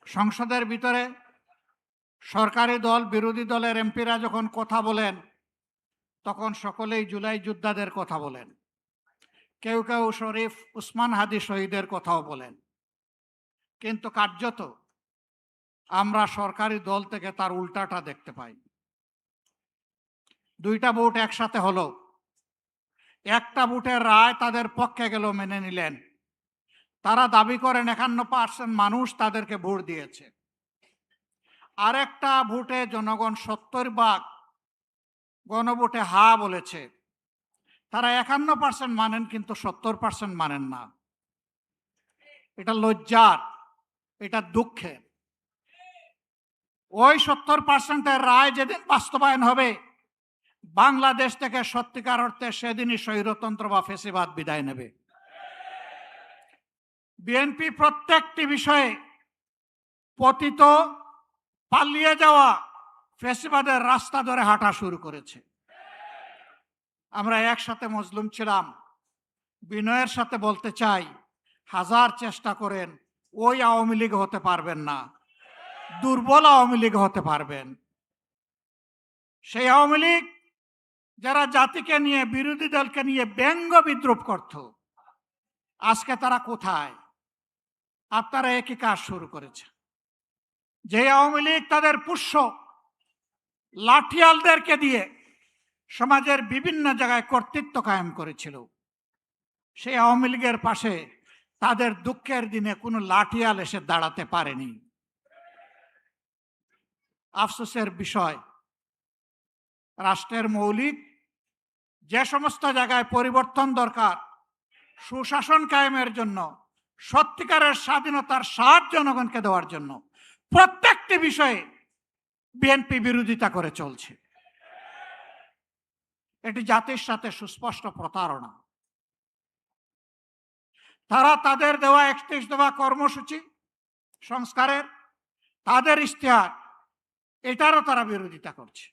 সংসদের ভিতরে সরকারি দল বিরোধী দলের এমপিরা যখন কথা বলেন তখন সকলেই জুলাই যোদ্ধাদের কথা বলেন, কেউ কেউ শরীফ উসমান হাদি শহীদের কথাও বলেন, কিন্তু কার্যত আমরা সরকারি দল থেকে তার উল্টাটা দেখতে পাই। দুইটা ভোট একসাথে হলো, একটা ভোটের রায় তাদের পক্ষে গেল, মেনে নিলেন। তারা দাবি করেন 51% মানুষ তাদেরকে ভোট দিয়েছে। আরেকটা ভোটে জনগণ 70% গণভোটে হা বলেছে। তারা 51% মানেন, কিন্তু 70% মানেন না। এটা লজ্জার, এটা দুঃখের। ওই 70%-এর রায় যেদিন বাস্তবায়ন হবে, বাংলাদেশ থেকে সত্যিকার অর্থে সেদিনই স্বৈরতন্ত্র বা ফ্যাসিবাদ বিদায় নেবে। বিএনপি প্রত্যেকটি বিষয়ে পতিত, পালিয়ে যাওয়া ফ্যাসিবাদের রাস্তা ধরে হাঁটা শুরু করেছে। আমরা একসাথে মজলুম ছিলাম। বিনয়ের সাথে বলতে চাই, হাজার চেষ্টা করেন ওই আওয়ামী লীগ হতে পারবেন না, দুর্বল আওয়ামী লীগ হতে পারবেন। সেই আওয়ামী লীগ যারা জাতিকে নিয়ে, বিরোধী দলকে নিয়ে ব্যঙ্গ বিদ্রুপ করত, আজকে তারা কোথায়? আপনারা একই কাজ শুরু করেছেন। যে আওয়ামী লীগ তাদের পুষ্য লাঠিয়ালদেরকে দিয়ে সমাজের বিভিন্ন জায়গায় কর্তৃত্ব কায়েম করেছিল, সেই আওয়ামী লীগের পাশে তাদের দুঃখের দিনে কোনো লাঠিয়াল এসে দাঁড়াতে পারেনি। আফসোসের বিষয়, রাষ্ট্রের মৌলিক যে সমস্ত জায়গায় পরিবর্তন দরকার, সুশাসন কায়েমের জন্য, সত্যিকারের স্বাধীনতার স্বাদ জনগণকে দেওয়ার জন্য, প্রত্যেকটি বিষয়ে বিএনপি বিরোধিতা করে চলছে। এটি জাতির সাথে সুস্পষ্ট প্রতারণা। তারা তাদের দেওয়া 31 দফা কর্মসূচি সংস্কারের, তাদের ইশতেহার, এটারও তারা বিরোধিতা করছে।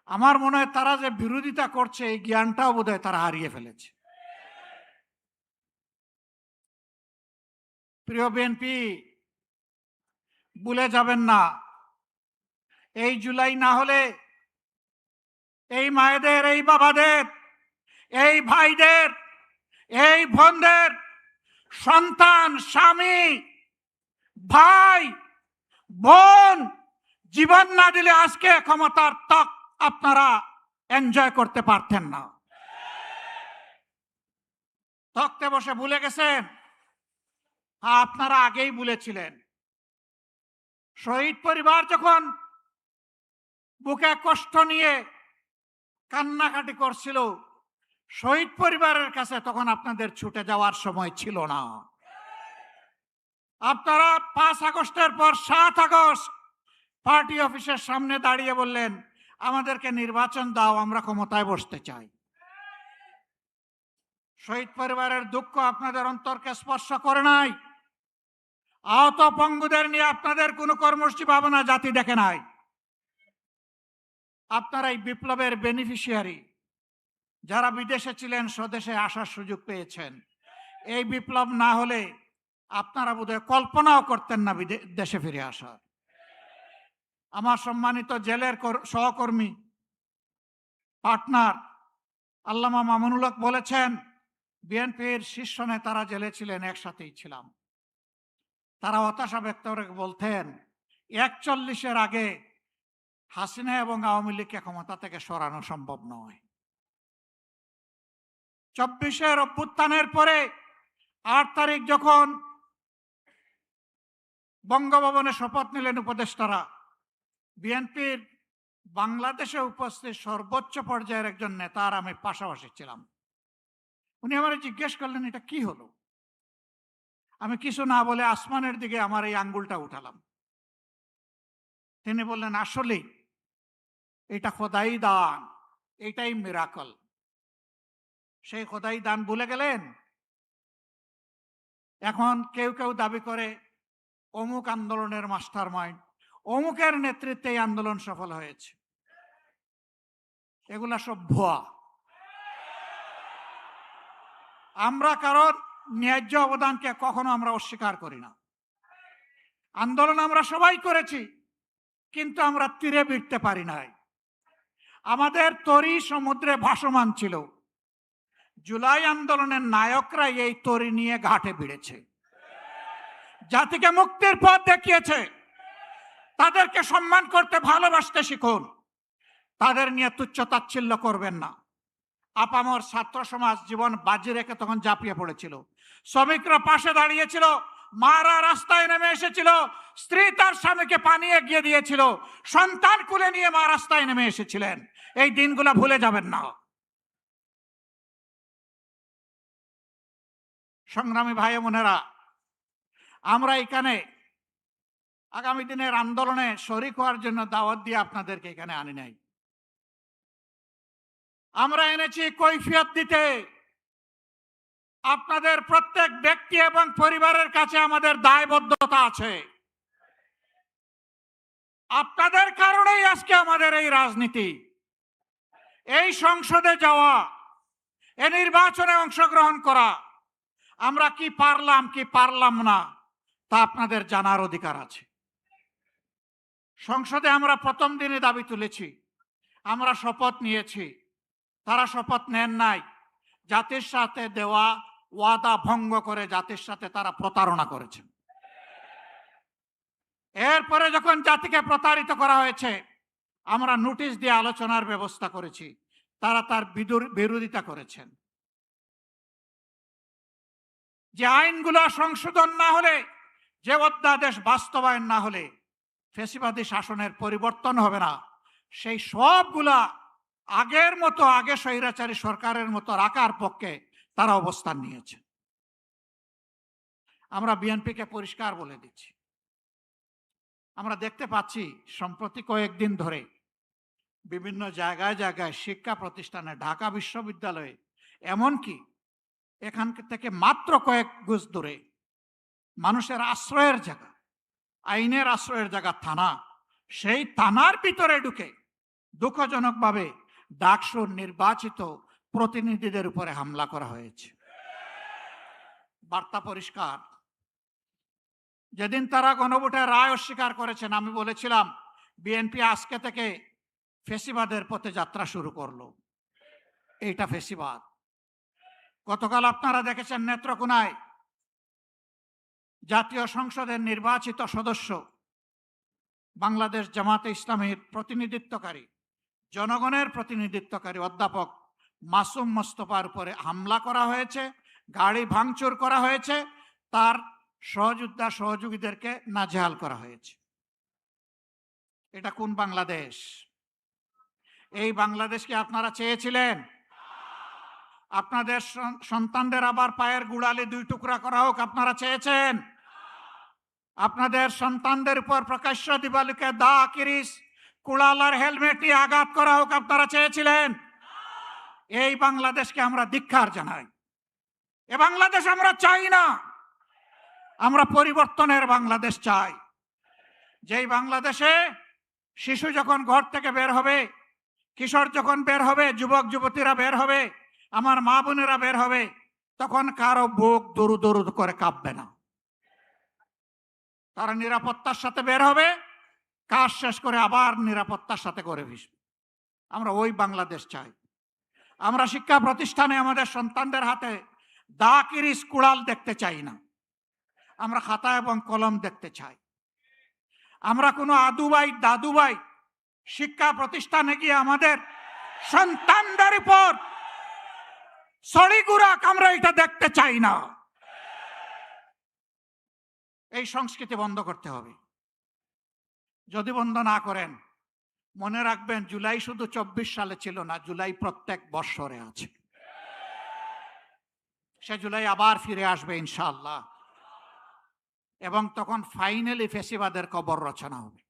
আমার মনে হয় তারা যে বিরোধিতা করছে, এই জ্ঞানটাও বোধহয় তারা হারিয়ে ফেলেছে। প্রিয় বিএনপি, ভুলে যাবেন না, এই জুলাই না হলে এই মায়েদের, এই বাবাদের, এই ভাইদের, এই বোনদের সন্তান, স্বামী, ভাই, বোন জীবন না দিলে আজকে ক্ষমতার তক আপনারা এনজয় করতে পারতেন না। তক্তে বসে ভুলে গেছেন? আপনারা আগেই ভুলেছিলেন। শহীদ পরিবার যখন বুকে কষ্ট নিয়ে কান্নাকাটি করছিল, শহীদ পরিবারের কাছে তখন আপনাদের ছুটে যাওয়ার সময় ছিল না। আপনারা 5 আগস্টের পর 7 আগস্ট পার্টি অফিসের সামনে দাঁড়িয়ে বললেন, আমাদেরকে নির্বাচন দাও, আমরা ক্ষমতায় বসতে চাই। শহীদ পরিবারের দুঃখ আপনাদের অন্তরকে স্পর্শ করে নাই। আহত পঙ্গুদের নিয়ে আপনাদের কোনো কর্মসূচি ভাবনা জাতি দেখে নাই। আপনারা এই বিপ্লবের বেনিফিশিয়ারি, যারা বিদেশে ছিলেন স্বদেশে আসার সুযোগ পেয়েছেন। এই বিপ্লব না হলে আপনারা বোধহয় কল্পনাও করতেন না দেশে ফিরে আসার। আমার সম্মানিত জেলের সহকর্মী, পার্টনার আল্লামা মামুনুল হক বলেছেন, বিএনপির শীর্ষ নেতারা জেলে ছিলেন, একসাথেই ছিলাম। তারা হতাশা ব্যক্ত করে বলতেন, 41-এর আগে হাসিনা এবং আওয়ামী লীগকে ক্ষমতা থেকে সরানো সম্ভব নয়। 24-এর অভ্যুত্থানের পরে 8 তারিখ যখন বঙ্গভবনে শপথ নিলেন উপদেষ্টারা, বিএনপির বাংলাদেশে উপস্থিত সর্বোচ্চ পর্যায়ের একজন নেতা আর আমি পাশাপাশি ছিলাম। উনি আমারে জিজ্ঞেস করলেন, এটা কি হলো? আমি কিছু না বলে আসমানের দিকে আমার এই আঙ্গুলটা উঠালাম। তিনি বললেন, আসলেই এটা খোদাই দান, এটাই মিরাকল। সেই খোদাই দান ভুলে গেলেন? এখন কেউ কেউ দাবি করে অমুক আন্দোলনের মাস্টার মাইন্ড, অমুকের নেতৃত্বে এই আন্দোলন সফল হয়েছে। এগুলা সব ভুয়া। আমরা কারণ ন্যায্য অবদানকে কখনো আমরা অস্বীকার করি না। আন্দোলন আমরা সবাই করেছি, কিন্তু আমরা তীরে ভিড়তে পারি নাই। আমাদের তরি সমুদ্রে ভাসমান ছিল। জুলাই আন্দোলনের নায়করা এই তরি নিয়ে ঘাটে ভিড়েছে, জাতিকে মুক্তির পথ দেখিয়েছে। তাদেরকে সম্মান করতে, ভালোবাসতে শিখুন। তাদের নিয়ে তুচ্ছ-তাচ্ছিল্য করবেন না। আপামর ছাত্র সমাজ জীবন বাজি রেখে তখন ঝাঁপিয়ে পড়েছিল। শ্রমিকরা পাশে দাঁড়িয়েছিল, মারা রাস্তায় নেমে এসেছিল, স্ত্রী তার স্বামীকে পানি এগিয়ে দিয়েছিল, সন্তান কুলে নিয়ে মা রাস্তায় নেমে এসেছিলেন। এই দিনগুলো ভুলে যাবেন না। সংগ্রামী ভাই বোনেরা, আমরা এখানে আগামী দিনের আন্দোলনে শরিক হওয়ার জন্য দাওয়াত দিয়ে আপনাদেরকে এখানে আনি নাই। আমরা এনেছি কৈফিয়ত দিতে। আপনাদের প্রত্যেক ব্যক্তি এবং পরিবারের কাছে আমাদের দায়বদ্ধতা আছে। আপনাদের কারণেই আজকে আমাদের এই রাজনীতি, এই সংসদে যাওয়া, এই নির্বাচনে অংশগ্রহণ করা। আমরা কি পারলাম কি পারলাম না তা আপনাদের জানার অধিকার আছে। সংসদে আমরা প্রথম দিনে দাবি তুলেছি, আমরা শপথ নিয়েছি। তারা শপথ নেন নাই। জাতির সাথে দেওয়া ওয়াদা ভঙ্গ করে জাতির সাথে তারা প্রতারণা করেছে। এরপরে যখন জাতিকে প্রতারিত করা হয়েছে, আমরা নোটিশ দিয়ে আলোচনার ব্যবস্থা করেছি, তারা তার বিরোধিতা করেছেন। যে আইনগুলো সংশোধন না হলে, যে অধ্যাদেশ বাস্তবায়ন না হলে ফ্যাসিবাদী শাসনের পরিবর্তন হবে না, সেই সবগুলা আগের মতো, আগে স্বৈরাচারী সরকারের মতো রাখার পক্ষে তারা অবস্থান নিয়েছে। আমরা বিএনপিকে পরিষ্কার বলে দিচ্ছি, আমরা দেখতে পাচ্ছি সম্প্রতি কয়েকদিন ধরে বিভিন্ন জায়গায় জায়গায় শিক্ষা প্রতিষ্ঠানে, ঢাকা বিশ্ববিদ্যালয়ে, এমনকি এখান থেকে মাত্র কয়েক গজ দূরে মানুষের আশ্রয়ের জায়গা, আইনের আশ্রয়ের জায়গা থানা, সেই থানার ভিতরে ঢুকে দুঃখজনকভাবে ডাকসুর নির্বাচিত প্রতিনিধিদের উপরে হামলা করা হয়েছে। বার্তা পরিষ্কার। যেদিন তারা গণভোটের রায় অস্বীকার করেছেন, আমি বলেছিলাম বিএনপি আজকে থেকে ফ্যাসিবাদের পথে যাত্রা শুরু করলো। এইটা ফ্যাসিবাদ। গতকাল আপনারা দেখেছেন নেত্রকোনায় জাতীয় সংসদের নির্বাচিত সদস্য, বাংলাদেশ জামাতে ইসলামীর প্রতিনিধিত্বকারী, জনগণের প্রতিনিধিত্বকারী অধ্যাপক মাসুম মোস্তফার উপরে হামলা করা হয়েছে, গাড়ি ভাঙচুর করা হয়েছে, তার সহযোদ্ধা সহযোগীদেরকে নাজেহাল করা হয়েছে। এটা কোন বাংলাদেশ? এই বাংলাদেশকে আপনারা চেয়েছিলেন? আপনাদের সন্তানদের আবার পায়ের গুড়ালি দুই টুকরা করা হোক আপনারা চেয়েছেন? আপনাদের সন্তানদের উপর প্রকাশ্য দিবালিকে দা, কিরিস, কুড়ালার হেলমেট নিয়ে আঘাত করা হোক আপনারা চেয়েছিলেন? এই বাংলাদেশকে আমরা ধিক্কার জানাই। এ বাংলাদেশ আমরা চাই না। আমরা পরিবর্তনের বাংলাদেশ চাই, যেই বাংলাদেশে শিশু যখন ঘর থেকে বের হবে, কিশোর যখন বের হবে, যুবক যুবতীরা বের হবে, আমার মা বোনেরা বের হবে, তখন কারো বুক দরু দরু করে কাঁপবে না। তারা নিরাপত্তার সাথে বের হবে, কাজ শেষ করে আবার নিরাপত্তার সাথে করে ভিসবে। আমরা ওই বাংলাদেশ চাই। আমরা শিক্ষা প্রতিষ্ঠানে আমাদের সন্তানদের হাতে দা, কিরিস, কুড়াল দেখতে চাই না। আমরা খাতা এবং কলম দেখতে চাই। আমরা কোনো আদুবাই দাদুবাই শিক্ষা প্রতিষ্ঠানে গিয়ে আমাদের সন্তানদের উপর ছড়িগুড়াক, আমরা এটা দেখতে চাই না। এই সংস্কৃতি বন্ধ করতে হবে। যদি বন্ধ না করেন, মনে রাখবেন জুলাই শুধু 24 সালে ছিল না, জুলাই প্রত্যেক বৎসরে আছে। সে জুলাই আবার ফিরে আসবে ইনশাআল্লাহ, এবং তখন ফাইনালি ফ্যাসিবাদের কবর রচনা হবে।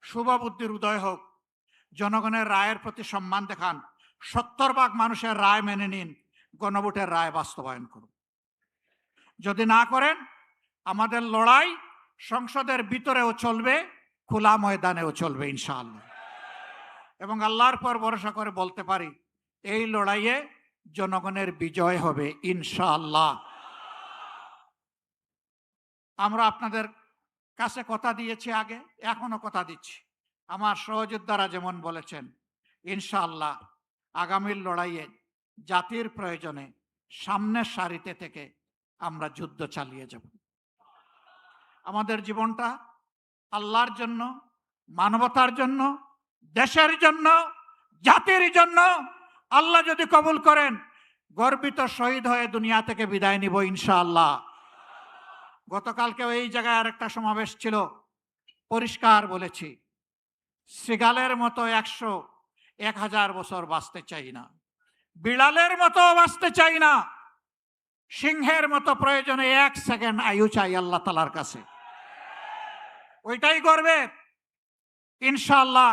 শুভ বুদ্ধির উদয় হোক। জনগণের রায়ের প্রতি সম্মান দেখান। 70% মানুষের রায় মেনে নিন, গণভোটের রায় বাস্তবায়ন করুন। যদি না করেন, আমাদের লড়াই সংসদের ভিতরেও চলবে, খোলা ময়দানেও চলবে ইনশাআল্লাহ। এবং আল্লাহর পর ভরসা করে বলতে পারি, এই লড়াইয়ে জনগণের বিজয় হবে ইনশাআল্লাহ। আমরা আপনাদের কাছে কথা দিয়েছি আগে, এখনো কথা দিচ্ছি। আমার সহযোদ্ধারা যেমন বলেছেন, ইনশাআল্লাহ আগামীর লড়াইয়ে জাতির প্রয়োজনে সামনের সারিতে থেকে আমরা যুদ্ধ চালিয়ে যাব। আমাদের জীবনটা আল্লাহর জন্য, মানবতার জন্য, দেশের জন্য, জাতির জন্য। আল্লাহ যদি কবুল করেন, গর্বিত শহীদ হয়ে দুনিয়া থেকে বিদায় নিব ইনশাআল্লাহ। গতকালকে এই জায়গায় আরেকটা সমাবেশ ছিল, পরিষ্কার বলেছি, শ্রীগালের মতো 100-1000 বছর বাঁচতে চাই না, বিড়ালের মতো বাঁচতে চাই না, সিংহের মতো প্রয়োজনে 1 সেকেন্ড আয়ু চাই আল্লাহ তাআলার কাছে। ওইটাই করবে ইনশাআল্লাহ,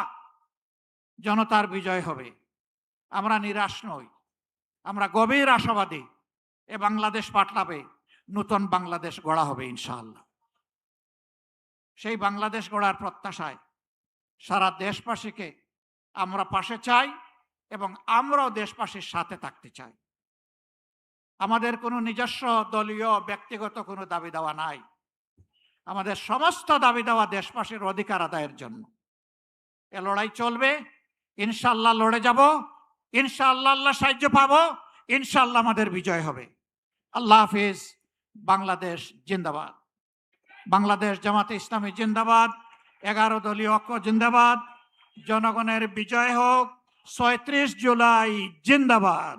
জনতার বিজয় হবে। আমরা নিরাশ নই, আমরা গভীর আশাবাদী। এ বাংলাদেশ পাল্টাবে, নতুন বাংলাদেশ গড়া হবে ইনশাআল্লাহ। সেই বাংলাদেশ গড়ার প্রত্যাশায় সারা দেশবাসীকে আমরা পাশে চাই এবং আমরাও দেশবাসীর সাথে থাকতে চাই। আমাদের কোনো নিজস্ব দলীয় ব্যক্তিগত কোনো দাবি দেওয়া নাই। আমাদের সমস্ত দাবি দেওয়া দেশবাসীর অধিকার আদায়ের জন্য। এ লড়াই চলবে ইনশাআল্লাহ, লড়ে যাব ইনশাআল্লাহ, আল্লাহ সাহায্য পাবো ইনশাআল্লাহ, আমাদের বিজয় হবে। আল্লাহ হাফিজ। বাংলাদেশ জিন্দাবাদ। বাংলাদেশ জামাতে ইসলামী জিন্দাবাদ। 11 দলীয় ঐক্য জিন্দাবাদ। জনগণের বিজয় হোক। 36 জুলাই জিন্দাবাদ।